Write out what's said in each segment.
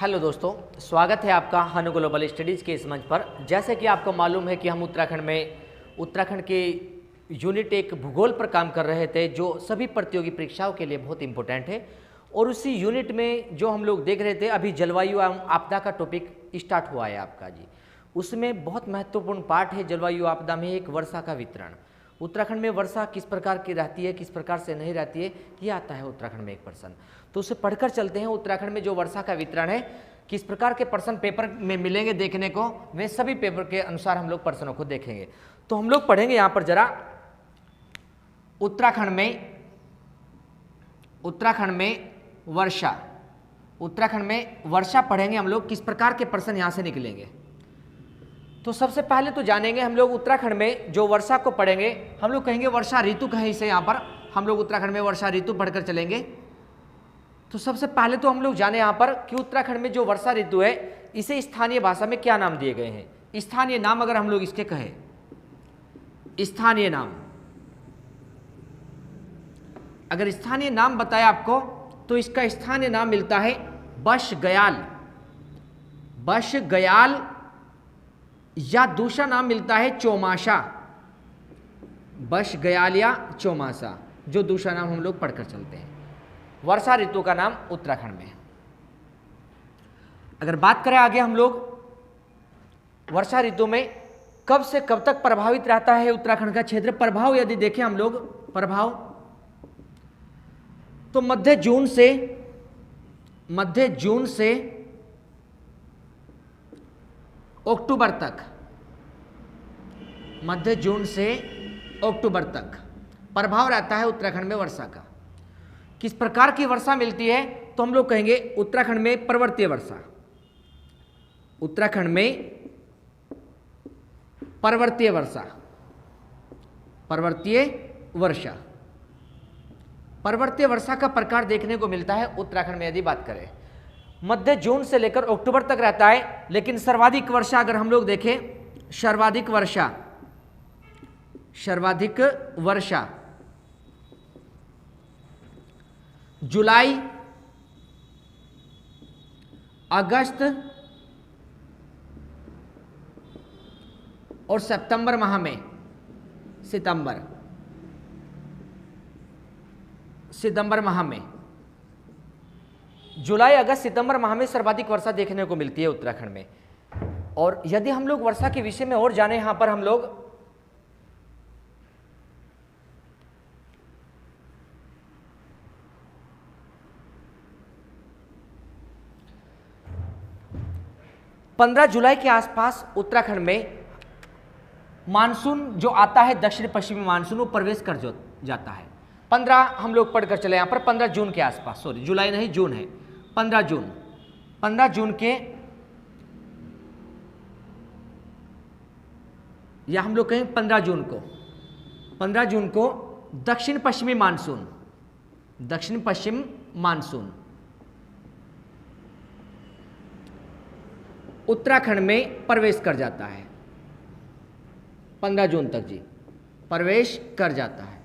Hello दोस्तों, स्वागत है आपका हनु ग्लोबल स्टडीज़ के इस मंच पर। जैसे कि आपको मालूम है कि हम उत्तराखंड के यूनिट एक भूगोल पर काम कर रहे थे, जो सभी प्रतियोगी परीक्षाओं के लिए बहुत इंपॉर्टेंट है। और उसी यूनिट में जो हम लोग देख रहे थे, अभी जलवायु एवं आपदा का टॉपिक स्टार्ट हुआ है आपका जी। उसमें बहुत महत्वपूर्ण पार्ट है जलवायु आपदा में एक वर्षा का वितरण। उत्तराखंड में वर्षा किस प्रकार की रहती है, किस प्रकार से नहीं रहती है, ये आता है उत्तराखंड में एक प्रश्न। तो उसे पढ़कर चलते हैं। उत्तराखंड में जो वर्षा का वितरण है, किस प्रकार के प्रश्न पेपर में मिलेंगे देखने को, वे सभी पेपर के अनुसार हम लोग प्रश्नों को देखेंगे। तो हम लोग पढ़ेंगे यहाँ पर जरा उत्तराखंड में वर्षा पढ़ेंगे हम लोग, किस प्रकार के प्रश्न यहाँ से निकलेंगे। तो सबसे पहले तो जानेंगे हम लोग उत्तराखंड में जो वर्षा को पढ़ेंगे, हम लोग कहेंगे वर्षा ऋतु कहें इसे। यहाँ पर हम लोग उत्तराखंड में वर्षा ऋतु पढ़कर चलेंगे। तो सबसे पहले तो हम लोग जाने यहाँ पर कि उत्तराखंड में जो वर्षा ऋतु है, इसे स्थानीय भाषा में क्या नाम दिए गए हैं। स्थानीय नाम अगर हम लोग इसके कहें, स्थानीय नाम, अगर स्थानीय नाम बताया आपको तो इसका स्थानीय नाम मिलता है बशगयाल, या दूसरा नाम मिलता है चौमासा। बशगयाल या चौमासा, जो दूसरा नाम हम लोग पढ़कर चलते हैं। वर्षा ऋतु का नाम उत्तराखंड में। अगर बात करें आगे हम लोग, वर्षा ऋतु में कब से कब तक प्रभावित रहता है उत्तराखंड का क्षेत्र। प्रभाव यदि देखें हम लोग, प्रभाव तो मध्य जून से अक्टूबर तक, मध्य जून से अक्टूबर तक प्रभाव रहता है उत्तराखंड में वर्षा का। किस प्रकार की वर्षा मिलती है, तो हम लोग कहेंगे उत्तराखंड में पर्वतीय वर्षा। उत्तराखंड में पर्वतीय वर्षा, पर्वतीय वर्षा का प्रकार देखने को मिलता है उत्तराखंड में। यदि बात करें, मध्य जून से लेकर अक्टूबर तक रहता है, लेकिन सर्वाधिक वर्षा अगर हम लोग देखें, सर्वाधिक वर्षा जुलाई, अगस्त और सितंबर माह में, सितंबर माह में, जुलाई अगस्त सितंबर माह में सर्वाधिक वर्षा देखने को मिलती है उत्तराखंड में। और यदि हम लोग वर्षा के विषय में और जाने, यहां पर हम लोग पंद्रह जुलाई के आसपास उत्तराखंड में मानसून जो आता है, दक्षिण पश्चिमी मानसून, वो प्रवेश कर जाता है। 15 हम लोग पढ़कर चले यहाँ पर, 15 जून के आसपास, सॉरी जुलाई नहीं जून है, 15 जून के, या हम लोग कहें 15 जून को दक्षिण पश्चिम मानसून उत्तराखंड में प्रवेश कर जाता है। 15 जून तक जी प्रवेश कर जाता है।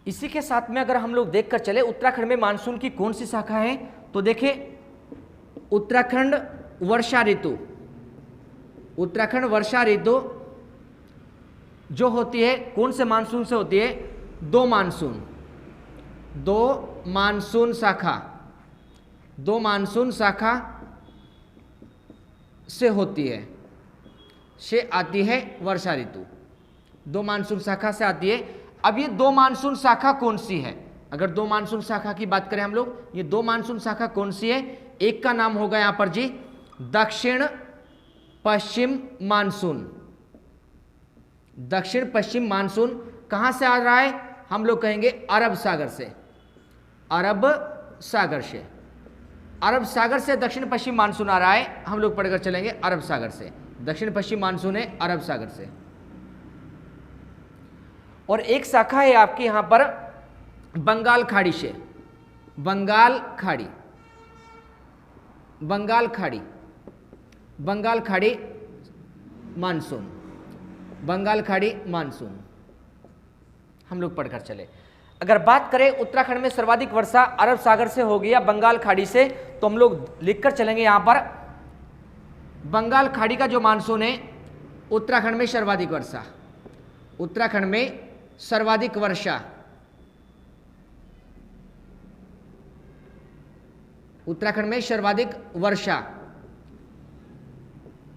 इसी के साथ में अगर हम लोग देखकर चले उत्तराखंड में मानसून की कौन सी शाखा है, तो देखिए उत्तराखंड वर्षा ऋतु जो होती है, कौन से मानसून से होती है, दो मानसून शाखा से होती है, से आती है वर्षा ऋतु। दो मानसून शाखा से आती है। अब ये दो मानसून शाखा कौन सी है, अगर दो मानसून शाखा की बात करें हम लोग, ये दो मानसून शाखा कौन सी है, एक का नाम होगा यहां पर जी दक्षिण पश्चिम मानसून। कहां से आ रहा है, हम लोग कहेंगे अरब सागर से दक्षिण पश्चिम मानसून आ रहा है। हम लोग पढ़कर चलेंगे अरब सागर से, दक्षिण पश्चिम मानसून है अरब सागर से। और एक शाखा है आपकी यहां पर बंगाल खाड़ी से, बंगाल खाड़ी मानसून हम लोग पढ़कर चले। अगर बात करें उत्तराखंड में सर्वाधिक वर्षा अरब सागर से होगी या बंगाल खाड़ी से, तो हम लोग लिखकर चलेंगे यहां पर बंगाल खाड़ी का जो मानसून है उत्तराखंड में सर्वाधिक वर्षा, उत्तराखंड में सर्वाधिक वर्षा, उत्तराखंड में सर्वाधिक वर्षा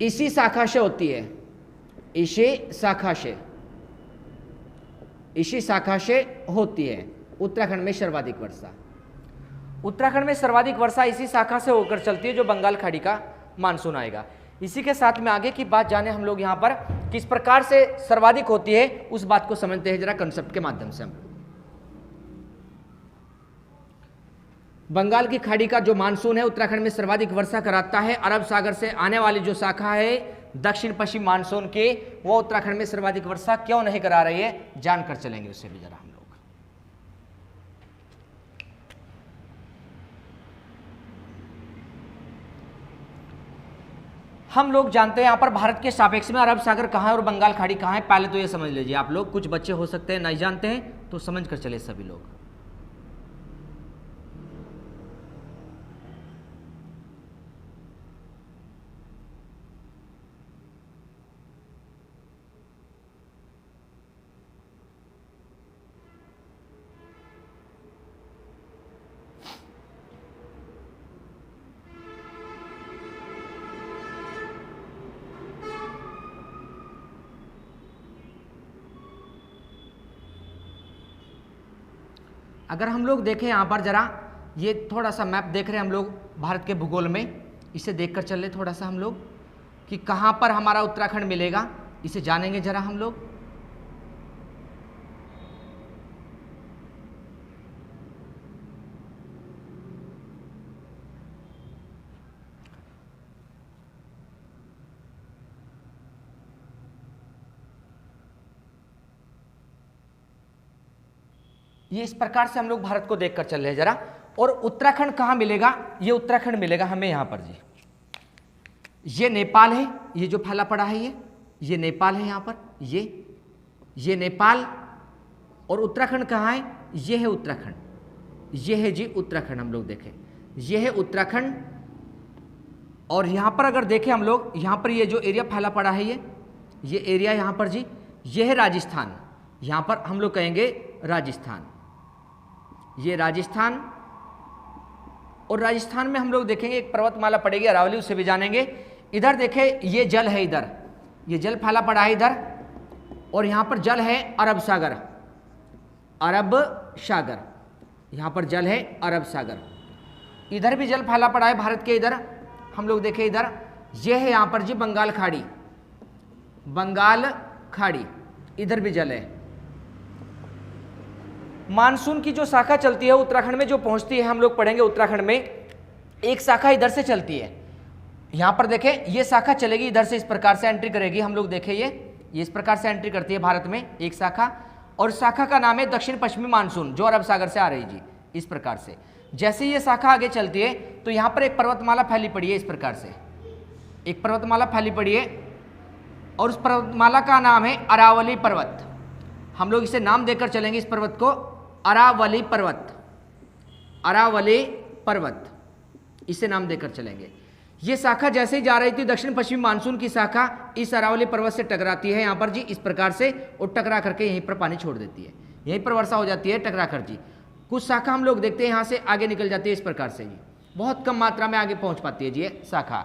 इसी शाखा से होती है, इसी शाखा से होती है उत्तराखंड में सर्वाधिक वर्षा। उत्तराखंड में सर्वाधिक वर्षा इसी शाखा से होकर चलती है जो बंगाल खाड़ी का मानसून आएगा। इसी के साथ में आगे की बात जाने हम लोग यहाँ पर किस प्रकार से सर्वाधिक होती है उस बात को समझते हैं जरा कंसेप्ट के माध्यम से। हम बंगाल की खाड़ी का जो मानसून है उत्तराखंड में सर्वाधिक वर्षा कराता है। अरब सागर से आने वाली जो शाखा है दक्षिण पश्चिम मानसून की, वो उत्तराखंड में सर्वाधिक वर्षा क्यों नहीं करा रही है जानकर चलेंगे उससे भी जरा हम लोग जानते हैं यहाँ पर भारत के सापेक्ष में अरब सागर कहाँ है और बंगाल खाड़ी कहाँ है। पहले तो ये समझ लीजिए आप लोग, कुछ बच्चे हो सकते हैं नहीं जानते हैं तो समझ कर चले सभी लोग। अगर हम लोग देखें यहाँ पर जरा, ये थोड़ा सा मैप देख रहे हैं हम लोग भारत के भूगोल में, इसे देखकर चल रहे थोड़ा सा हम लोग कि कहाँ पर हमारा उत्तराखंड मिलेगा, इसे जानेंगे जरा हम लोग। ये इस प्रकार से हम लोग भारत को देखकर चल रहे हैं जरा। और उत्तराखंड कहाँ मिलेगा, ये उत्तराखंड मिलेगा हमें यहाँ पर जी, ये नेपाल है, ये जो फैला पड़ा है ये नेपाल है यहाँ पर, ये नेपाल। और उत्तराखंड कहाँ है, ये है उत्तराखंड, ये है जी उत्तराखंड। हम लोग देखें ये है उत्तराखंड। और यहाँ पर अगर देखें हम लोग, यहाँ पर ये जो एरिया फैला पड़ा है ये एरिया यहाँ पर जी, ये है राजस्थान। यहाँ पर हम लोग कहेंगे राजस्थान, ये राजस्थान। और राजस्थान में हम लोग देखेंगे एक पर्वतमाला पड़ेगी अरावली, उससे भी जानेंगे। इधर देखें ये जल है, इधर ये जल फैला पड़ा है इधर। और यहाँ पर जल है अरब सागर, अरब सागर, यहाँ पर जल है अरब सागर। इधर भी जल फैला पड़ा है भारत के, इधर हम लोग देखें इधर ये है यहाँ पर जी बंगाल खाड़ी, बंगाल खाड़ी, इधर भी जल है। मानसून की जो शाखा चलती है उत्तराखंड में जो पहुंचती है, हम लोग पढ़ेंगे उत्तराखंड में एक शाखा इधर से चलती है। यहां पर देखें ये शाखा चलेगी इधर से, इस प्रकार से एंट्री करेगी। हम लोग देखें ये इस प्रकार से एंट्री करती है भारत में एक शाखा, और शाखा का नाम है दक्षिण पश्चिमी मानसून जो अरब सागर से आ रही जी। इस प्रकार से जैसे ये शाखा आगे चलती है तो यहाँ पर एक पर्वतमाला फैली पड़ी है, इस प्रकार से एक पर्वतमाला फैली पड़ी है और उस पर्वतमाला का नाम है अरावली पर्वत। हम लोग इसे नाम देकर चलेंगे इस पर्वत को, अरावली पर्वत, अरावली पर्वत, इसे नाम देकर चलेंगे। ये शाखा जैसे ही जा रही थी दक्षिण पश्चिमी मानसून की शाखा इस अरावली पर्वत से टकराती है यहाँ पर जी, इस प्रकार से, और टकरा करके यहीं पर पानी छोड़ देती है, यहीं पर वर्षा हो जाती है टकरा कर जी। कुछ शाखा हम लोग देखते हैं यहाँ से आगे निकल जाती है इस प्रकार से जी, बहुत कम मात्रा में आगे पहुँच पाती है जी ये शाखा।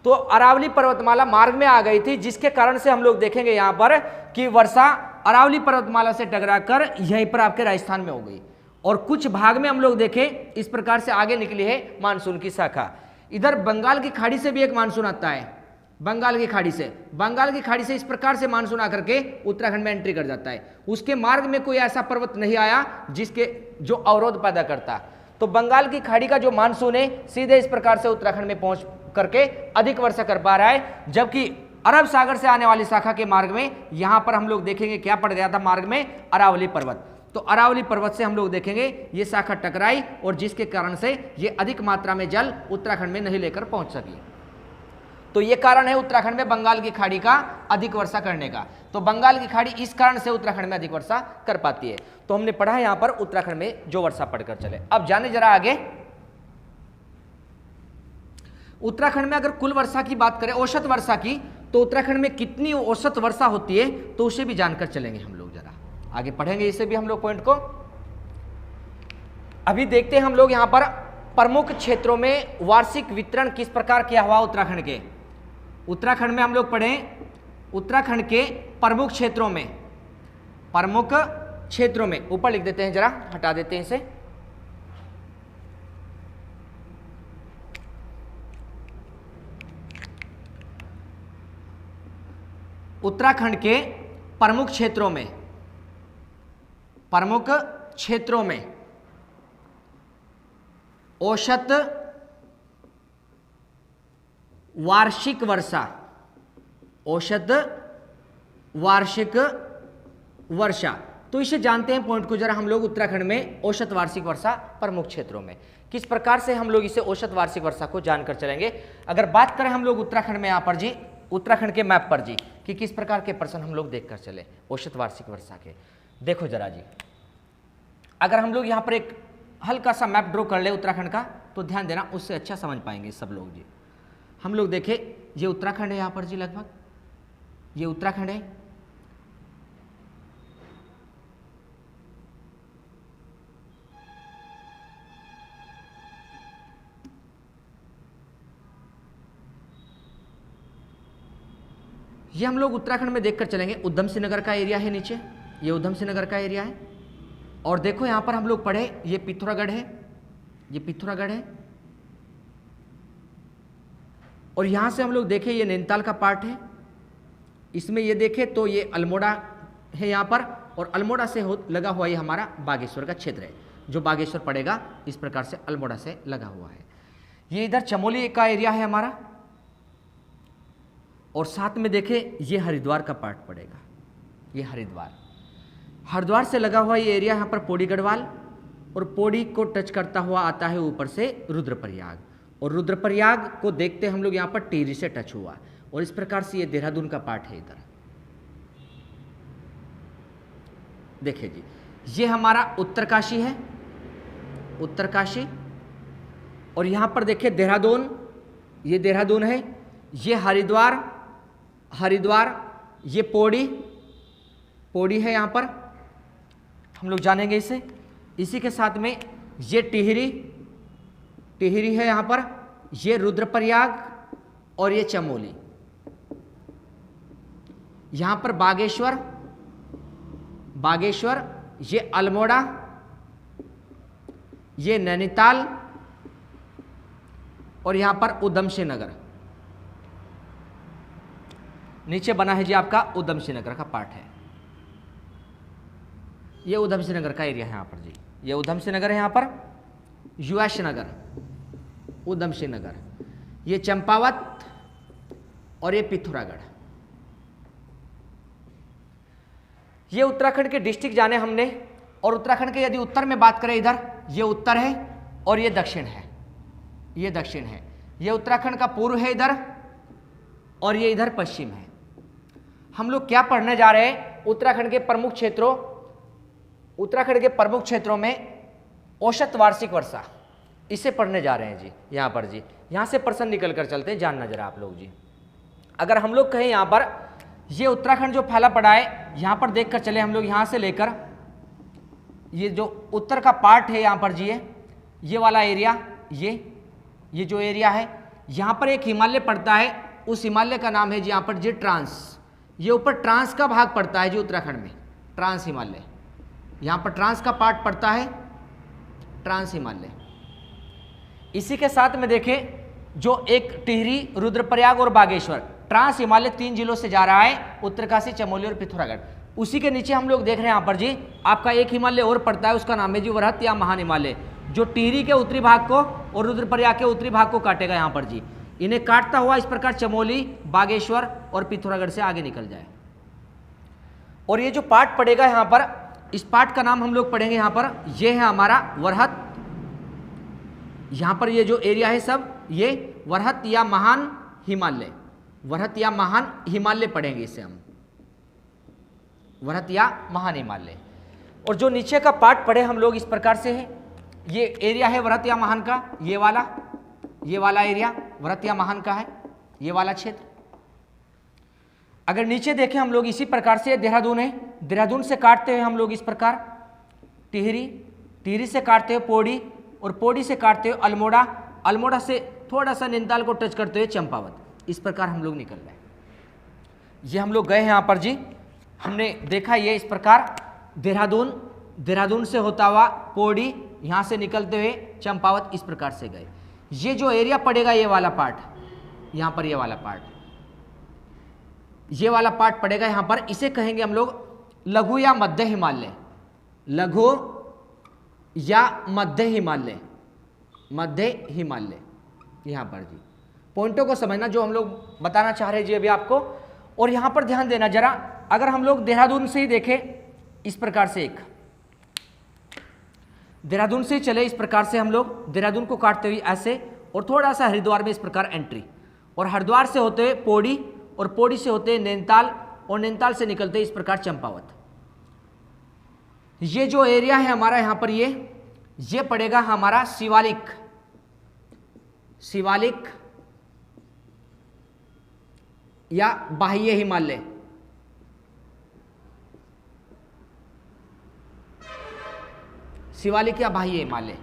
तो अरावली पर्वतमाला मार्ग में आ गई थी, जिसके कारण से हम लोग देखेंगे यहाँ पर कि वर्षा अरावली पर्वतमाला से टकरा कर यहीं पर आपके राजस्थान में हो गई। और कुछ भाग में हम लोग देखें इस प्रकार से आगे निकली है मानसून की शाखा। इधर बंगाल की खाड़ी से भी एक मानसून आता है, बंगाल की खाड़ी से, बंगाल की खाड़ी से इस प्रकार से मानसून आकर के उत्तराखंड में एंट्री कर जाता है। उसके मार्ग में कोई ऐसा पर्वत नहीं आया जिसके जो अवरोध पैदा करता। तो बंगाल की खाड़ी का जो मानसून है सीधे इस प्रकार से उत्तराखंड में पहुंच करके अधिक वर्षा कर पा रहा है, जबकि अरब सागर से आने वाली शाखा के मार्ग में यहां पर हम लोग देखेंगे क्या पड़ गया था मार्ग में, अरावली पर्वत। तो अरावली पर्वत से हम लोग देखेंगे ये शाखा टकराई और जिसके कारण से ये अधिक मात्रा में जल उत्तराखंड में नहीं लेकर पहुंच सकी। तो ये कारण है उत्तराखंड में बंगाल की खाड़ी का अधिक वर्षा करने का। तो बंगाल की खाड़ी इस कारण से उत्तराखंड में अधिक वर्षा कर पाती है। तो हमने पढ़ा है यहां पर उत्तराखंड में जो वर्षा पढ़कर चले। अब जाने जरा आगे, उत्तराखंड में अगर कुल वर्षा की बात करें, औसत वर्षा की, तो उत्तराखंड में कितनी औसत वर्षा होती है तो उसे भी जानकर चलेंगे हम लोग। जरा आगे पढ़ेंगे इसे भी हम लोग पॉइंट को। अभी देखते हैं हम लोग यहां पर प्रमुख क्षेत्रों में वार्षिक वितरण किस प्रकार किया हुआ उत्तराखंड के। उत्तराखंड में हम लोग पढ़ें उत्तराखंड के प्रमुख क्षेत्रों में, प्रमुख क्षेत्रों में ऊपर लिख देते हैं, जरा हटा देते हैं इसे। उत्तराखंड के प्रमुख क्षेत्रों में, प्रमुख क्षेत्रों में औसत वार्षिक वर्षा, औसत वार्षिक वर्षा। तो इसे जानते हैं पॉइंट को जरा हम लोग। उत्तराखंड में औसत वार्षिक वर्षा प्रमुख क्षेत्रों में किस प्रकार से हम लोग इसे औसत वार्षिक वर्षा को जानकर चलेंगे। अगर बात करें हम लोग उत्तराखंड में यहाँ पर जी, उत्तराखंड के मैप पर जी, कि किस प्रकार के प्रश्न हम लोग देखकर चले औसत वार्षिक वर्षा के। देखो जरा जी, अगर हम लोग यहाँ पर एक हल्का सा मैप ड्रॉ कर ले उत्तराखंड का, तो ध्यान देना, उससे अच्छा समझ पाएंगे सब लोग जी। हम लोग देखें, ये उत्तराखंड है यहाँ पर जी, लगभग ये उत्तराखंड है। ये हम लोग उत्तराखंड में देखकर चलेंगे। उधम सिंह नगर का एरिया है नीचे, ये उधम सिंह नगर का एरिया है। और देखो यहाँ पर हम लोग पढ़े, ये पिथौरागढ़ है, ये पिथौरागढ़ है। और यहाँ से हम लोग देखें, ये नैनीताल का पार्ट है। इसमें ये देखें तो ये अल्मोड़ा है यहाँ पर, और अल्मोड़ा से लगा हुआ ये हमारा बागेश्वर का क्षेत्र है। जो बागेश्वर पड़ेगा इस प्रकार से अल्मोड़ा से लगा हुआ है। ये इधर चमोली का एरिया है हमारा, और साथ में देखें ये हरिद्वार का पार्ट पड़ेगा, ये हरिद्वार, हरिद्वार से लगा हुआ ये एरिया यहाँ पर पौड़ी गढ़वाल, और पौड़ी को टच करता हुआ आता है ऊपर से रुद्रप्रयाग, और रुद्रप्रयाग को देखते हम लोग यहाँ पर टिहरी से टच हुआ, और इस प्रकार से ये देहरादून का पार्ट है इधर। देखिए जी, ये हमारा उत्तरकाशी है, उत्तरकाशी। और यहाँ पर देखिए देहरादून, ये देहरादून है, ये हरिद्वार, हरिद्वार, ये पौड़ी, पौड़ी है यहाँ पर, हम लोग जानेंगे इसे। इसी के साथ में ये टिहरी, टिहरी है यहाँ पर, ये रुद्रप्रयाग, और ये चमोली। यहाँ पर बागेश्वर, बागेश्वर, ये अल्मोड़ा, ये नैनीताल, और यहाँ पर उधम सिंह नगर नीचे बना है जी आपका, उधम सिंह नगर का पार्ट है। ये उधम सिंह नगर का एरिया है यहाँ पर जी, ये उधम सिंह नगर है यहाँ पर, युएश नगर, उधम सिंह नगर, ये चंपावत, और ये पिथौरागढ़। ये उत्तराखंड के डिस्ट्रिक्ट जाने हमने। और उत्तराखंड के यदि उत्तर में बात करें, इधर ये उत्तर है और ये दक्षिण है, ये दक्षिण है। ये उत्तराखंड का पूर्व है इधर, और ये इधर पश्चिम है। हम लोग क्या पढ़ने जा रहे हैं? उत्तराखंड के प्रमुख क्षेत्रों, उत्तराखंड के प्रमुख क्षेत्रों में औसत वार्षिक वर्षा, इसे पढ़ने जा रहे हैं जी। यहाँ पर जी, यहाँ से प्रश्न निकल कर चलते हैं, जानना जरा आप लोग जी। अगर हम लोग कहें यहाँ पर, ये उत्तराखंड जो फैला पड़ा है, यहाँ पर देख कर चले हम लोग, यहाँ से लेकर ये जो उत्तर का पार्ट है यहाँ पर जी, ये वाला एरिया, ये जो एरिया है, यहाँ पर एक हिमालय पड़ता है, उस हिमालय का नाम है जी यहाँ पर जी ट्रांस। ये ऊपर ट्रांस का भाग पड़ता है जी उत्तराखंड में, ट्रांस हिमालय, यहाँ पर ट्रांस का पार्ट पड़ता है, ट्रांस हिमालय। इसी के साथ में देखें, जो एक टिहरी, रुद्रप्रयाग और बागेश्वर, ट्रांस हिमालय 3 जिलों से जा रहा है, उत्तरकाशी, चमोली और पिथौरागढ़। उसी के नीचे हम लोग देख रहे हैं यहाँ पर जी, आपका एक हिमालय और पड़ता है, उसका नाम है जी वरहत या महान हिमालय, जो टिहरी के उत्तरी भाग को और रुद्रप्रयाग के उत्तरी भाग को काटेगा यहाँ पर जी। इन्हें काटता हुआ इस प्रकार चमोली, बागेश्वर और पिथौरागढ़ से आगे निकल जाए। और ये जो पार्ट पड़ेगा यहाँ पर, इस पार्ट का नाम हम लोग पढ़ेंगे यहाँ पर, ये है हमारा वरहत। यहाँ पर ये जो एरिया है सब, ये वरहत या महान हिमालय, वृहत या महान हिमालय पढ़ेंगे इसे हम, वृहत या महान हिमालय। और जो नीचे का पार्ट पढ़े हम लोग इस प्रकार से है, ये एरिया है वृहत या महान का, ये वाला एरिया वृहत या महान का है, ये वाला क्षेत्र। अगर नीचे देखें हम लोग इसी प्रकार से, देहरादून है, देहरादून से काटते हुए हम लोग इस प्रकार टिहरी, टिहरी से काटते हुए पौड़ी, और पौड़ी से काटते हुए अल्मोड़ा, अल्मोड़ा से थोड़ा सा नैनीताल को टच करते हुए चंपावत। इस प्रकार हम लोग निकल रहे हैं। ये हम लोग गए हैं यहाँ पर जी, हमने देखा ये इस प्रकार देहरादून, देहरादून से होता हुआ पौड़ी, यहाँ से निकलते हुए चंपावत, इस प्रकार से गए। ये जो एरिया पड़ेगा ये वाला पार्ट, यहाँ पर ये वाला पार्ट, ये वाला पार्ट पड़ेगा यहाँ पर, इसे कहेंगे हम लोग लघु या मध्य हिमालय, लघु या मध्य हिमालय, मध्य हिमालय यहाँ पर जी। पॉइंटों को समझना जो हम लोग बताना चाह रहे हैं जी अभी आपको। और यहाँ पर ध्यान देना जरा, अगर हम लोग देहरादून से ही देखें इस प्रकार से, एक देहरादून से ही चले इस प्रकार से हम लोग देहरादून को काटते हुए ऐसे, और थोड़ा सा हरिद्वार में इस प्रकार एंट्री, और हरिद्वार से होते हुए पौड़ी, और पौड़ी से होते हुए नैनीताल, और नैनीताल से निकलते इस प्रकार चंपावत। ये जो एरिया है हमारा यहाँ पर, ये पड़ेगा हमारा शिवालिक, शिवालिक या बाह्य हिमालय, शिवालिक या बाह्य हिमालय।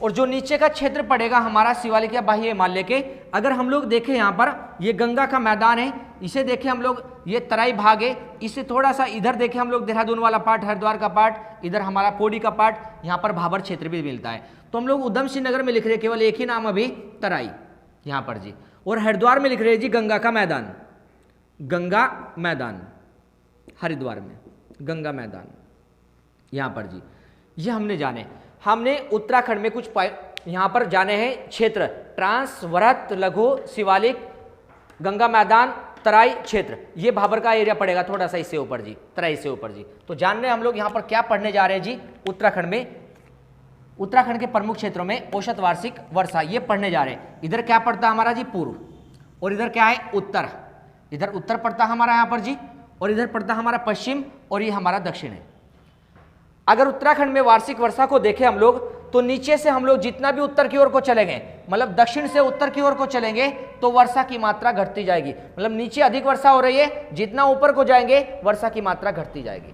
और जो नीचे का क्षेत्र पड़ेगा हमारा शिवालिक या बाह्य हिमालय के, अगर हम लोग देखें यहाँ पर, ये गंगा का मैदान है, इसे देखें हम लोग, ये तराई भाग है, इससे थोड़ा सा इधर देखें हम लोग देहरादून वाला पार्ट, हरिद्वार का पार्ट, इधर हमारा पौड़ी का पार्ट, यहाँ पर भाबर क्षेत्र भी मिलता है। तो हम लोग उधम सिंह नगर में लिख रहे हैं केवल एक ही नाम अभी, तराई यहाँ पर जी। और हरिद्वार में लिख रहे हैं जी गंगा का मैदान, गंगा मैदान, हरिद्वार में गंगा मैदान यहाँ पर जी। ये हमने जाने, हमने उत्तराखंड में कुछ यहाँ पर जाने हैं क्षेत्र, ट्रांस, वृहत, लघु, शिवालिक, गंगा मैदान, तराई क्षेत्र। ये भाबर का एरिया पड़ेगा थोड़ा सा इससे ऊपर जी, तराई से ऊपर जी। तो जानने हम लोग यहाँ पर क्या पढ़ने जा रहे हैं जी, उत्तराखंड में, उत्तराखंड के प्रमुख क्षेत्रों में औसत वार्षिक वर्षा, ये पढ़ने जा रहे हैं। इधर क्या पड़ता है हमारा जी, पूर्व, और इधर क्या है, उत्तर, इधर उत्तर पड़ता है हमारा यहाँ पर जी, और इधर पड़ता है हमारा पश्चिम, और ये हमारा दक्षिण है। अगर उत्तराखंड में वार्षिक वर्षा को देखें हम लोग, तो नीचे से हम लोग जितना भी उत्तर की ओर को चलेंगे, मतलब दक्षिण से उत्तर की ओर को चलेंगे, तो वर्षा की मात्रा घटती जाएगी। मतलब नीचे अधिक वर्षा हो रही है, जितना ऊपर को जाएंगे वर्षा की मात्रा घटती जाएगी।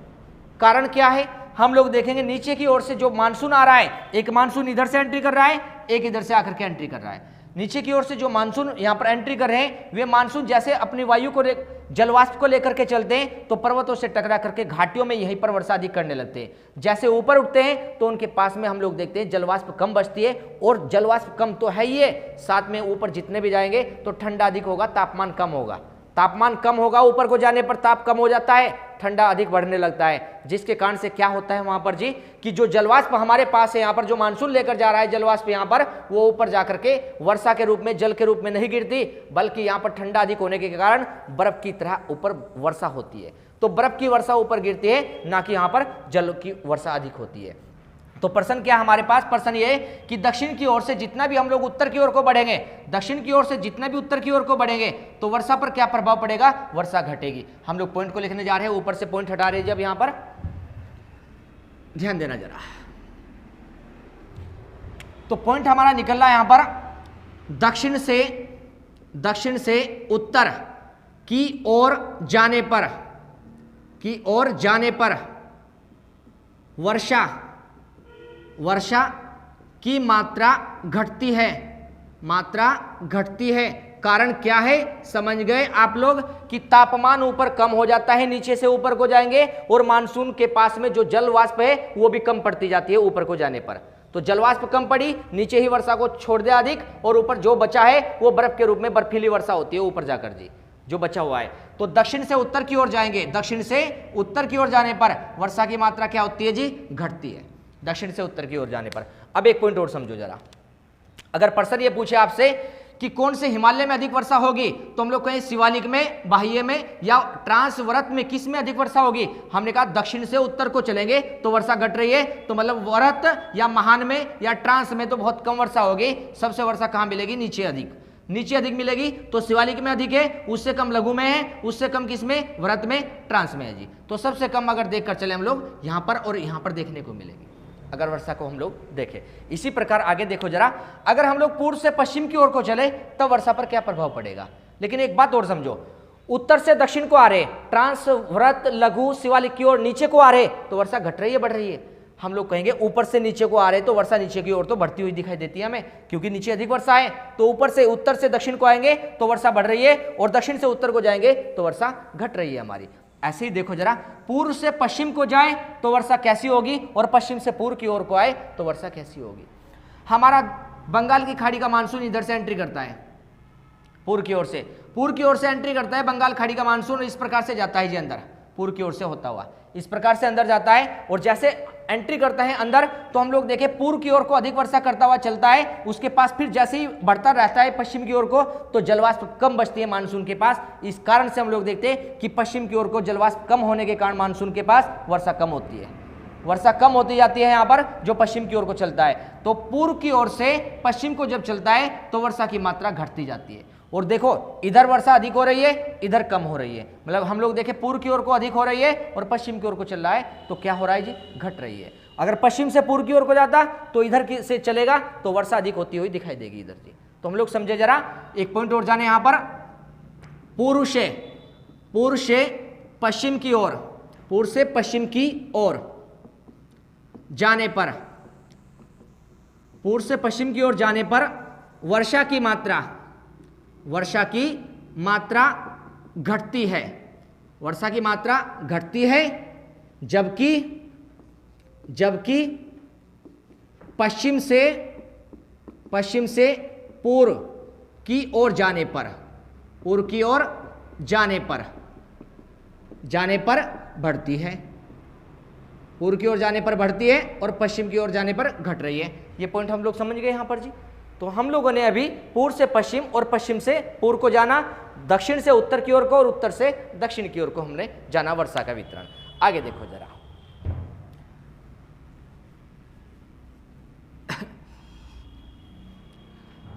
कारण क्या है, हम लोग देखेंगे नीचे की ओर से जो मानसून आ रहा है, एक मानसून इधर से एंट्री कर रहा है, एक इधर से आकर के एंट्री कर रहा है। नीचे की ओर से जो मानसून यहाँ पर एंट्री कर रहे हैं, वे मानसून जैसे अपनी वायु को, जलवाष्प को लेकर के चलते हैं, तो पर्वतों से टकरा करके घाटियों में यहीं पर वर्षा अधिक करने लगते हैं। जैसे ऊपर उठते हैं तो उनके पास में हम लोग देखते हैं जलवाष्प कम बचती है, और जलवाष्प कम तो है ही है, साथ में ऊपर जितने भी जाएंगे तो ठंडा अधिक होगा, तापमान कम होगा। तापमान कम होगा, ऊपर को जाने पर ताप कम हो जाता है, ठंडा अधिक बढ़ने लगता है, जिसके कारण से क्या होता है वहां पर जी, कि जो जलवाष्प हमारे पास है, यहाँ पर जो मानसून लेकर जा रहा है जलवाष्प, यहाँ पर वो ऊपर जाकर के वर्षा के रूप में, जल के रूप में नहीं गिरती, बल्कि यहाँ पर ठंडा अधिक होने के कारण बर्फ की तरह ऊपर वर्षा होती है। तो बर्फ की वर्षा ऊपर गिरती है, ना कि यहाँ पर जल की वर्षा अधिक होती है। तो प्रश्न क्या हमारे पास, प्रश्न ये है कि दक्षिण की ओर से जितना भी हम लोग उत्तर की ओर को बढ़ेंगे, दक्षिण की ओर से जितना भी उत्तर की ओर को बढ़ेंगे, तो वर्षा पर क्या प्रभाव पड़ेगा, वर्षा घटेगी। हम लोग पॉइंट को लिखने जा रहे हैं, ऊपर से पॉइंट हटा रहे हैं जब यहाँ पर, ध्यान देना जरा। तो पॉइंट हमारा निकल रहा है यहाँ पर, दक्षिण से उत्तर की ओर जाने पर वर्षा की मात्रा घटती है। कारण क्या है, समझ गए आप लोग, कि तापमान ऊपर कम हो जाता है, नीचे से ऊपर को जाएंगे, और मानसून के पास में जो जल वाष्प है वो भी कम पड़ती जाती है ऊपर को जाने पर। तो जल वाष्प कम पड़ी, नीचे ही वर्षा को छोड़ दिया अधिक, और ऊपर जो बचा है वो बर्फ के रूप में बर्फीली वर्षा होती है ऊपर जाकर जी, जो बचा हुआ है। तो दक्षिण से उत्तर की ओर जाएंगे, दक्षिण से उत्तर की ओर जाने पर वर्षा की मात्रा क्या होती है जी, घटती है, दक्षिण से उत्तर की ओर जाने पर। अब एक पॉइंट और समझो जरा, अगर प्रश्न ये पूछे आपसे कि कौन से हिमालय में अधिक वर्षा होगी, तो हम लोग कहें शिवालिक में, बाह्य में, या ट्रांस, वृहत में, किस में अधिक वर्षा होगी। हमने कहा दक्षिण से उत्तर को चलेंगे तो वर्षा घट रही है, तो मतलब वृहत या महान में या ट्रांस में तो बहुत कम वर्षा होगी। सबसे वर्षा कहाँ मिलेगी, नीचे अधिक। नीचे अधिक मिलेगी तो शिवालिक में अधिक है, उससे कम लघु में है, उससे कम किसमें, वृत्त में, ट्रांस में है जी। तो सबसे कम अगर देख कर चले हम लोग यहाँ पर और यहाँ पर देखने को मिलेगी अगर वर्षा को हम लोग देखें। इसी प्रकार आगे देखो जरा, अगर हम लोग पूर्व से पश्चिम की ओर को चले तब वर्षा पर क्या प्रभाव पड़ेगा। लेकिन एक बात और समझो, उत्तर से दक्षिण को आ रहे, ट्रांस, वृत्त, लघु, शिवालिक की ओर नीचे को आ रहे तो वर्षा घट रही है बढ़ रही है। हम लोग कहेंगे ऊपर से नीचे को आ रहे तो वर्षा नीचे की ओर तो बढ़ती हुई दिखाई देती है हमें, क्योंकि नीचे अधिक वर्षा है। तो ऊपर से उत्तर से दक्षिण को आएंगे तो वर्षा बढ़ रही है, और दक्षिण से उत्तर को जाएंगे तो वर्षा घट रही है हमारी। ऐसे ही देखो जरा, पूर्व से पश्चिम को जाए तो वर्षा कैसी होगी, और पश्चिम से पूर्व की ओर को आए तो वर्षा कैसी होगी। हमारा बंगाल की खाड़ी का मानसून इधर से एंट्री करता है, पूर्व की ओर से एंट्री करता है बंगाल खाड़ी का मानसून, इस प्रकार से जाता है जी अंदर, पूर्व की ओर से होता हुआ इस प्रकार से अंदर जाता है। और जैसे एंट्री करता है अंदर तो हम लोग देखें पूर्व की ओर को अधिक वर्षा करता हुआ चलता है, उसके पास फिर जैसे ही बढ़ता रहता है पश्चिम की ओर को तो जलवाष्प कम बचती है मानसून के पास। इस कारण से हम लोग देखते हैं कि पश्चिम की ओर को जलवाष्प कम होने के कारण मानसून के पास वर्षा कम होती है, वर्षा कम होती जाती है यहाँ पर जो पश्चिम की ओर को चलता है। तो पूर्व की ओर से पश्चिम को जब चलता है तो वर्षा की मात्रा घटती जाती है। और देखो इधर वर्षा अधिक हो रही है, इधर कम हो रही है, मतलब हम लोग देखें पूर्व की ओर को अधिक हो रही है और पश्चिम की ओर को चल रहा है तो क्या हो रहा है जी, घट रही है। अगर पश्चिम से पूर्व की ओर को जाता तो इधर से चलेगा तो वर्षा अधिक होती हुई दिखाई देगी इधर जी। तो हम लोग समझे जरा, एक पॉइंट और जाने यहाँ पर, पूर्व से पश्चिम की ओर, पूर्व से पश्चिम की ओर जाने पर, पूर्व से पश्चिम की ओर जाने पर वर्षा की मात्रा घटती है, वर्षा की मात्रा घटती है, जबकि पश्चिम से पूर्व की ओर जाने पर, पूर्व की ओर जाने पर बढ़ती है, पूर्व की ओर जाने पर बढ़ती है और पश्चिम की ओर जाने पर घट रही है। ये पॉइंट हम लोग समझ गए यहाँ पर जी। तो हम लोगों ने अभी पूर्व से पश्चिम और पश्चिम से पूर्व को जाना, दक्षिण से उत्तर की ओर को और उत्तर से दक्षिण की ओर को हमने जाना वर्षा का वितरण। आगे देखो जरा,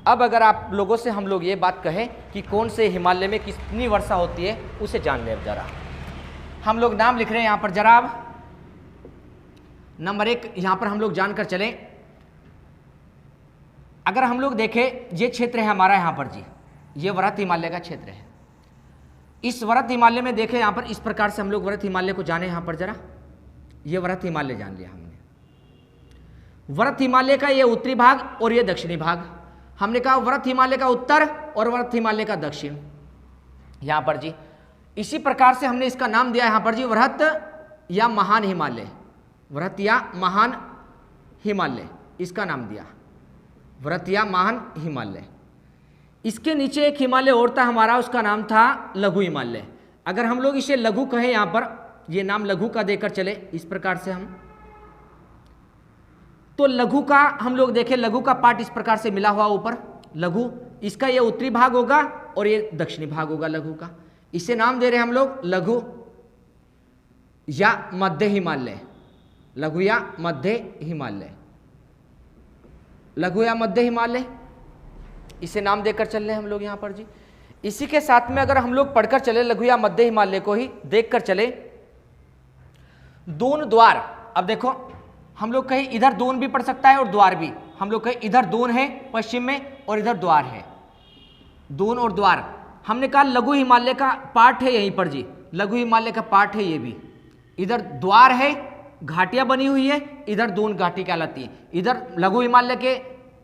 अब अगर आप लोगों से हम लोग ये बात कहें कि कौन से हिमालय में कितनी वर्षा होती है उसे जान लें जरा। हम लोग नाम लिख रहे हैं यहाँ पर जरा। अब नंबर 1 यहाँ पर हम लोग जानकर चलें, अगर हम लोग देखें ये क्षेत्र है हमारा यहाँ पर जी, ये वृहत हिमालय का क्षेत्र है। इस वृहत हिमालय में देखें यहाँ पर इस प्रकार से हम लोग वृहत हिमालय को जाने यहाँ पर जरा, ये वृहत हिमालय जान लिया हमने। वृहत हिमालय का ये उत्तरी भाग और ये दक्षिणी भाग, हमने कहा वृहत हिमालय का उत्तर और वृहत हिमालय का दक्षिण यहाँ पर जी। इसी प्रकार से हमने इसका नाम दिया यहाँ पर जी वृहत या महान हिमालय, वृहत या महान हिमालय इसका नाम दिया, वृहत या महान हिमालय। इसके नीचे एक हिमालय और था हमारा, उसका नाम था लघु हिमालय। अगर हम लोग इसे लघु कहें यहाँ पर, ये नाम लघु का देकर चले इस प्रकार से हम, तो लघु का हम लोग देखें, लघु का पार्ट इस प्रकार से मिला हुआ ऊपर लघु, इसका ये उत्तरी भाग होगा और ये दक्षिणी भाग होगा लघु का। इसे नाम दे रहे हैं हम लोग लघु या मध्य हिमालय, लघु या मध्य हिमालय, लघु या मध्य हिमालय इसे नाम देकर चल रहे हैं हम लोग यहाँ पर जी। इसी के साथ में अगर हम लोग पढ़कर चले लघु या मध्य हिमालय को ही देखकर चले, दून द्वार, अब देखो हम लोग कहीं इधर दून भी पढ़ सकता है और द्वार भी, हम लोग कहीं इधर दून है पश्चिम में और इधर द्वार है, दून और द्वार। हमने कहा लघु हिमालय का पार्ट है यहीं पर जी, लघु हिमालय का पार्ट है ये भी, इधर द्वार है, घाटियां बनी हुई है, इधर दून घाटी कहलाती है। इधर लघु हिमालय के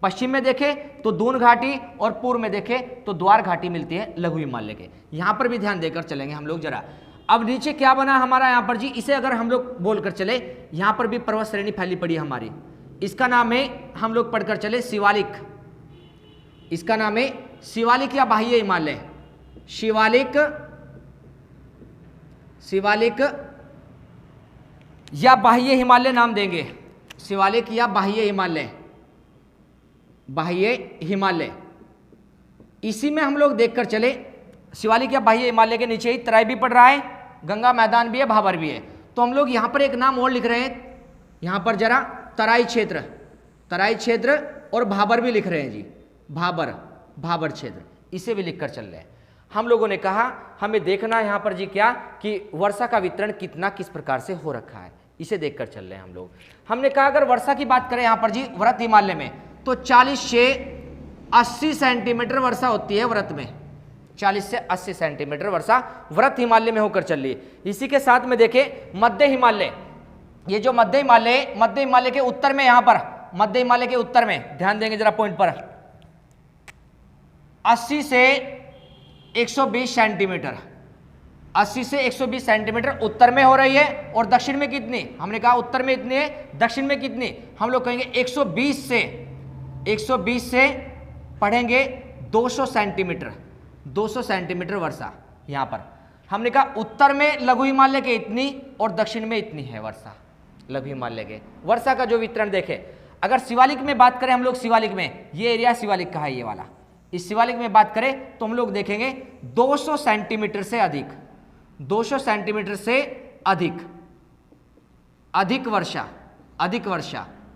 पश्चिम में देखे तो दून घाटी और पूर्व में देखे तो द्वार घाटी मिलती है लघु हिमालय के। यहाँ पर भी ध्यान देकर चलेंगे हम लोग जरा। अब नीचे क्या बना हमारा यहाँ पर जी, इसे अगर हम लोग बोलकर चले, यहाँ पर भी पर्वत श्रेणी फैली पड़ी हमारी, इसका नाम है, हम लोग पढ़कर चले शिवालिक, इसका नाम है शिवालिक या बाह्य हिमालय, शिवालिक, शिवालिक या बाह्य हिमालय नाम देंगे, शिवालिक या बाह्य हिमालय, बाह्य हिमालय। इसी में हम लोग देखकर चले, शिवालिक या बाह्य हिमालय के नीचे ही तराई भी पड़ रहा है, गंगा मैदान भी है, भाबर भी है। तो हम लोग यहाँ पर एक नाम और लिख रहे हैं, यहाँ पर जरा तराई क्षेत्र, तराई क्षेत्र और भाबर भी लिख रहे हैं जी, भाबर, भाबर क्षेत्र। इसे भी लिखकर चल रहे हैं। हम लोगों ने कहा हमें देखना है यहाँ पर जी क्या कि वर्षा का वितरण कितना किस प्रकार से हो रखा है, इसे देखकर चल रहे हैं हम लोग। हमने कहा अगर वर्षा की बात करें यहाँ पर जी व्रत हिमालय में तो 40 से 80 सेंटीमीटर वर्षा होती है व्रत में, 40 से 80 सेंटीमीटर वर्षा व्रत हिमालय में होकर चल रही है। इसी के साथ में देखें मध्य हिमालय, ये जो मध्य हिमालय के उत्तर में, यहाँ पर मध्य हिमालय के उत्तर में ध्यान देंगे जरा पॉइंट पर, 80 से 120 सेंटीमीटर, 80 से 120 सेंटीमीटर उत्तर में हो रही है। और दक्षिण में कितनी, हमने कहा उत्तर में इतनी है, दक्षिण में कितनी, हम लोग कहेंगे 120 से पढ़ेंगे 200 सेंटीमीटर, 200 सेंटीमीटर वर्षा। यहां पर हमने कहा उत्तर में लघु हिमालय के इतनी और दक्षिण में इतनी है वर्षा, लघु हिमालय के वर्षा का जो वितरण देखें। अगर शिवालिक में बात करें हम लोग, शिवालिक में ये एरिया शिवालिक का है, ये वाला, इस शिवालिक में बात करें तो हम लोग देखेंगे 200 सेंटीमीटर से अधिक, 200 सेंटीमीटर से अधिक वर्षा,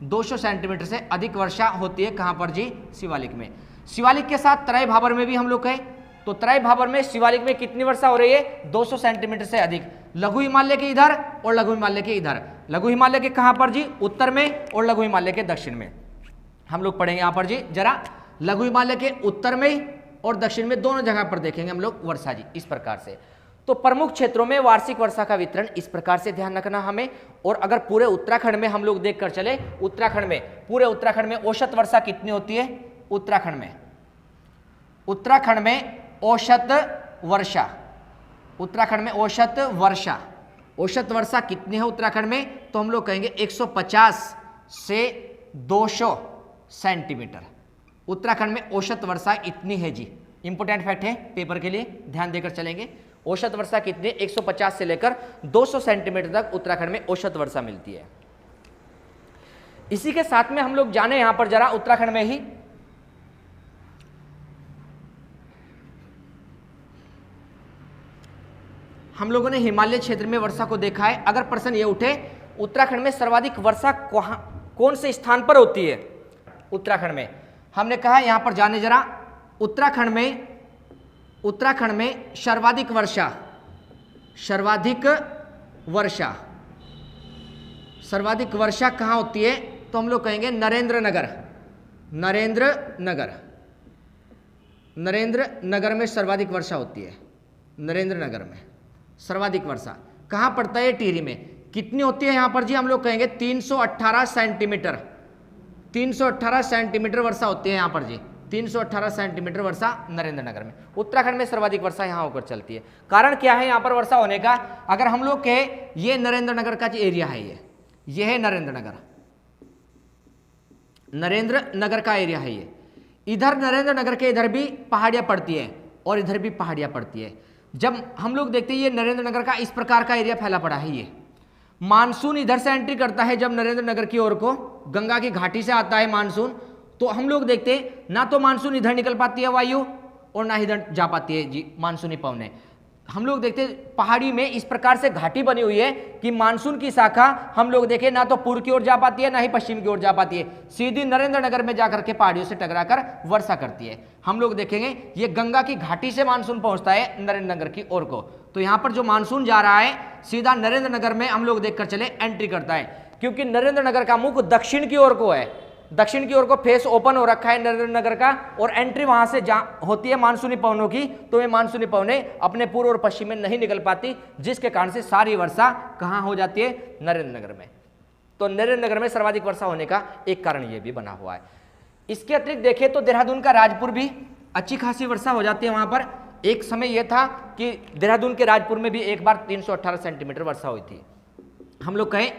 200 सेंटीमीटर से अधिक वर्षा होती है। कहां पर जी, शिवालिक में। शिवालिक के साथ तराई भाबर में भी हम लोग कहें तो तराई भाबर में शिवालिक में कितनी वर्षा हो रही है, 200 सेंटीमीटर से अधिक। लघु हिमालय के इधर और लघु हिमालय के इधर, लघु हिमालय के कहां पर जी, उत्तर में, और लघु हिमालय के दक्षिण में। हम लोग पढ़ेंगे यहां पर जी जरा, लघु हिमालय के उत्तर में और दक्षिण में दोनों जगह पर देखेंगे हम लोग वर्षा जी इस प्रकार से। तो प्रमुख क्षेत्रों में वार्षिक वर्षा का वितरण इस प्रकार से ध्यान रखना हमें। और अगर पूरे उत्तराखंड में हम लोग देखकर चले, उत्तराखंड में, पूरे उत्तराखंड में औसत वर्षा कितनी होती है, उत्तराखंड में औसत वर्षा, उत्तराखंड में औसत वर्षा कितनी है उत्तराखंड में, तो हम लोग कहेंगे 150 से 200 सेंटीमीटर। उत्तराखंड में औसत वर्षा इतनी है जी, इंपोर्टेंट फैक्ट है पेपर के लिए, ध्यान देकर चलेंगे। औसत वर्षा कितनी, 150 से लेकर 200 सेंटीमीटर तक उत्तराखंड में औसत वर्षा मिलती है। इसी के साथ में हम लोग जाने यहां पर जरा उत्तराखंड में ही, हम लोगों ने हिमालय क्षेत्र में वर्षा को देखा है। अगर प्रश्न ये उठे उत्तराखंड में सर्वाधिक वर्षा कौन से स्थान पर होती है, उत्तराखंड में, हमने कहा यहां पर जाने जरा, उत्तराखंड में सर्वाधिक वर्षा कहां होती है, तो हम लोग कहेंगे नरेंद्र नगर में सर्वाधिक वर्षा होती है। नरेंद्र नगर में सर्वाधिक वर्षा कहां पड़ता है, टिहरी में। कितनी होती है यहां पर जी, हम लोग कहेंगे 318 सेंटीमीटर, 318 सेंटीमीटर वर्षा होती है यहाँ पर जी, 318 सेंटीमीटर वर्षा नरेंद्र नगर में। उत्तराखंड में सर्वाधिक वर्षा यहाँ होकर चलती है। कारण क्या है यहाँ पर वर्षा होने का, अगर हम लोग कहे ये नरेंद्र नगर का एरिया है, ये है नरेंद्र नगर का एरिया है। ये इधर नरेंद्र नगर के इधर भी पहाड़ियाँ पड़ती है और इधर भी पहाड़ियाँ पड़ती है। जब हम लोग देखते हैं ये नरेंद्र नगर का इस प्रकार का एरिया फैला पड़ा है, ये मानसून इधर से एंट्री करता है जब नरेंद्र नगर की ओर को, गंगा की घाटी से आता है मानसून, तो हम लोग देखते हैं ना तो मानसून इधर निकल पाती है वायु और ना इधर जा पाती है जी मानसूनी पवनें। हम लोग देखते हैं पहाड़ी में इस प्रकार से घाटी बनी हुई है कि मानसून की शाखा हम लोग देखें ना तो पूर्व की ओर जा पाती है ना ही पश्चिम की ओर जा पाती है, सीधी नरेंद्र नगर में जाकर के पहाड़ियों से टकराकर वर्षा करती है। हम लोग देखेंगे ये गंगा की घाटी से मानसून पहुंचता है नरेंद्र नगर की ओर को, तो यहाँ पर जो मानसून जा रहा है सीधा नरेंद्र नगर में हम लोग देखकर चले एंट्री करता है, क्योंकि नरेंद्र नगर का मुख दक्षिण की ओर को है, दक्षिण की ओर को फेस ओपन हो रखा है नरेंद्र नगर का, और एंट्री वहां से होती है मानसूनी पवनों की, तो ये मानसूनी पवनें अपने पूर्व और पश्चिम में नहीं निकल पाती, जिसके कारण से सारी वर्षा कहाँ हो जाती है, नरेंद्र नगर में। तो नरेंद्र नगर में सर्वाधिक वर्षा होने का एक कारण ये भी बना हुआ है। इसके अतिरिक्त देखें तो देहरादून का राजपुर भी अच्छी खासी वर्षा हो जाती है वहां पर। एक समय यह था कि देहरादून के राजपुर में भी एक बार 318 सेंटीमीटर वर्षा हुई थी। हम लोग कहें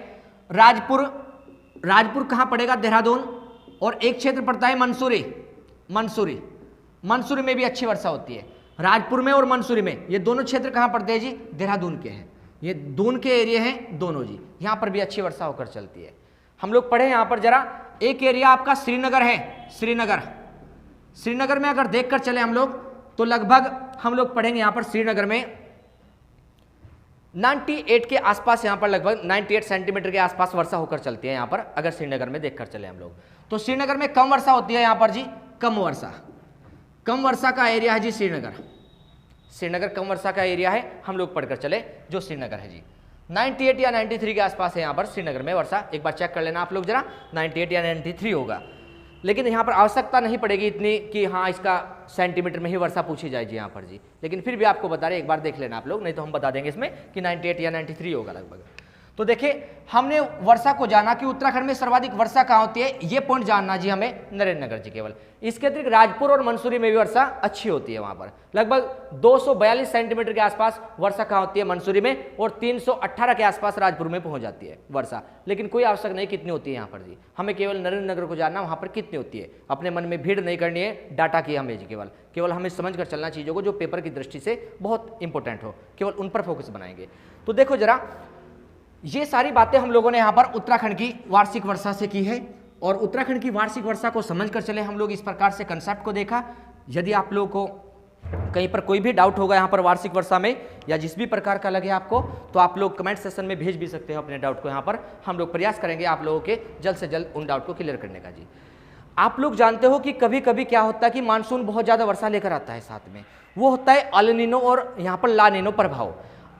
राजपुर कहाँ पड़ेगा, देहरादून, और एक क्षेत्र पड़ता है मंसूरी में भी अच्छी वर्षा होती है। राजपुर में और मंसूरी में ये दोनों क्षेत्र कहाँ पड़ते हैं जी, देहरादून के हैं, ये दून के एरिया हैं दोनों जी, यहाँ पर भी अच्छी वर्षा होकर चलती है। हम लोग पढ़े यहाँ पर जरा, एक एरिया आपका श्रीनगर है, श्रीनगर में अगर देखकर चले हम लोग तो लगभग हम लोग पढ़ेंगे यहाँ पर श्रीनगर में 98 के आसपास, यहाँ पर लगभग 98 सेंटीमीटर के आसपास वर्षा होकर चलती है यहाँ पर, अगर श्रीनगर में देखकर चले हम लोग। तो श्रीनगर में कम वर्षा होती है यहाँ पर जी, कम कम वर्षा का एरिया है जी श्रीनगर। श्रीनगर कम वर्षा का एरिया है, हम लोग पढ़कर चले जो श्रीनगर है जी 98 या 93 के आसपास है यहाँ पर श्रीनगर में वर्षा। एक बार चेक कर लेना आप लोग जरा, 98 या 93 होगा। लेकिन यहाँ पर आवश्यकता नहीं पड़ेगी इतनी कि हाँ इसका सेंटीमीटर में ही वर्षा पूछी जाए जी यहाँ पर जी, लेकिन फिर भी आपको बता रहे, एक बार देख लेना आप लोग, नहीं तो हम बता देंगे इसमें कि 98 या 93 होगा लगभग। तो देखिए हमने वर्षा को जाना कि उत्तराखंड में सर्वाधिक वर्षा कहाँ होती है, ये पॉइंट जानना जी हमें नरेंद्र नगर जी केवल। इसके अतिरिक्त राजपुर और मंसूरी में भी वर्षा अच्छी होती है, वहाँ पर लगभग 242 सेंटीमीटर के आसपास वर्षा कहाँ होती है मंसूरी में, और 318 के आसपास राजपुर में पहुँच जाती है वर्षा। लेकिन कोई आवश्यक नहीं कितनी होती है यहाँ पर जी, हमें केवल नरेंद्र नगर को जानना वहाँ पर कितनी होती है। अपने मन में भीड़ नहीं करनी है, डाटा की हमें जी केवल हमें समझ कर चलना चीज़ों को जो पेपर की दृष्टि से बहुत इंपॉर्टेंट हो, केवल उन पर फोकस बनाएंगे। तो देखो जरा, ये सारी बातें हम लोगों ने यहाँ पर उत्तराखंड की वार्षिक वर्षा से की है, और उत्तराखंड की वार्षिक वर्षा को समझकर चले हम लोग। इस प्रकार से कंसेप्ट को देखा। यदि आप लोगों को कहीं पर कोई भी डाउट होगा यहाँ पर वार्षिक वर्षा में या जिस भी प्रकार का लगे आपको, तो आप लोग कमेंट सेक्शन में भेज भी सकते हो अपने डाउट को। यहाँ पर हम लोग प्रयास करेंगे आप लोगों के जल्द से जल्द उन डाउट को क्लियर करने का जी। आप लोग जानते हो कि कभी कभी क्या होता है कि मानसून बहुत ज़्यादा वर्षा लेकर आता है, साथ में वो होता है अल नीनो और यहाँ पर ला नीनो प्रभाव।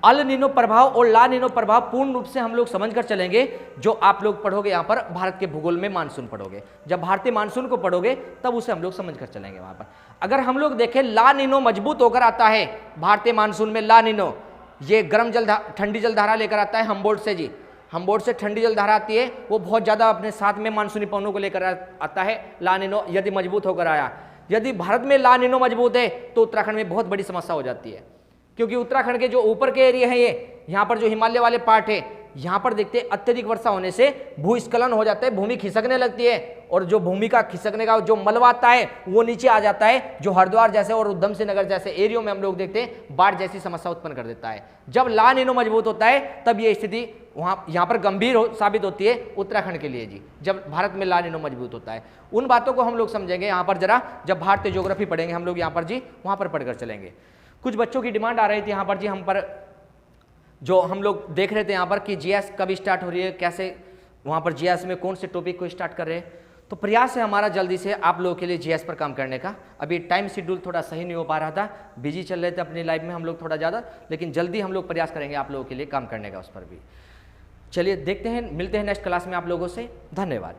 अल नीनो प्रभाव और ला नीनो प्रभाव पूर्ण रूप से हम लोग समझकर चलेंगे जो आप लोग पढ़ोगे यहाँ पर भारत के भूगोल में मानसून पढ़ोगे। जब भारतीय मानसून को पढ़ोगे तब उसे हम लोग समझकर चलेंगे वहाँ पर। अगर हम लोग देखें ला नीनो मजबूत होकर आता है भारतीय मानसून में, ला नीनो ये गर्म जल ठंडी जलधारा लेकर आता है हमबोर्ड से जी। हमबोर्ड से ठंडी जलधारा आती है, वो बहुत ज़्यादा अपने साथ में मानसूनी पवनों को लेकर आता है। ला नीनो यदि मजबूत होकर आया, यदि भारत में ला नीनो मजबूत है तो उत्तराखंड में बहुत बड़ी समस्या हो जाती है, क्योंकि उत्तराखंड के जो ऊपर के एरिया है, ये यहाँ पर जो हिमालय वाले पार्ट है, यहाँ पर देखते हैं अत्यधिक वर्षा होने से भूस्खलन हो जाता है, भूमि खिसकने लगती है, और जो भूमि का खिसकने का जो मलबा आता है वो नीचे आ जाता है, जो हरिद्वार जैसे और उधम सिंह नगर जैसे एरियो में हम लोग देखते हैं बाढ़ जैसी समस्या उत्पन्न कर देता है। जब ला नीनो मजबूत होता है तब ये स्थिति यहाँ पर गंभीर साबित होती है उत्तराखंड के लिए जी, जब भारत में ला नीनो मजबूत होता है। उन बातों को हम लोग समझेंगे यहाँ पर जरा, जब भारतीय ज्योग्राफी पढ़ेंगे हम लोग यहाँ पर जी, वहाँ पर पढ़कर चलेंगे। कुछ बच्चों की डिमांड आ रही थी यहाँ पर जी, हम पर जो हम लोग देख रहे थे यहाँ पर कि जीएस कब स्टार्ट हो रही है, कैसे वहाँ पर जीएस में कौन से टॉपिक को स्टार्ट कर रहे हैं। तो प्रयास है हमारा जल्दी से आप लोगों के लिए जीएस पर काम करने का। अभी टाइम शेड्यूल थोड़ा सही नहीं हो पा रहा था, बिजी चल रहे थे अपनी लाइफ में हम लोग थोड़ा ज़्यादा, लेकिन जल्दी हम लोग प्रयास करेंगे आप लोगों के लिए काम करने का उस पर भी। चलिए देखते हैं, मिलते हैं नेक्स्ट क्लास में आप लोगों से। धन्यवाद।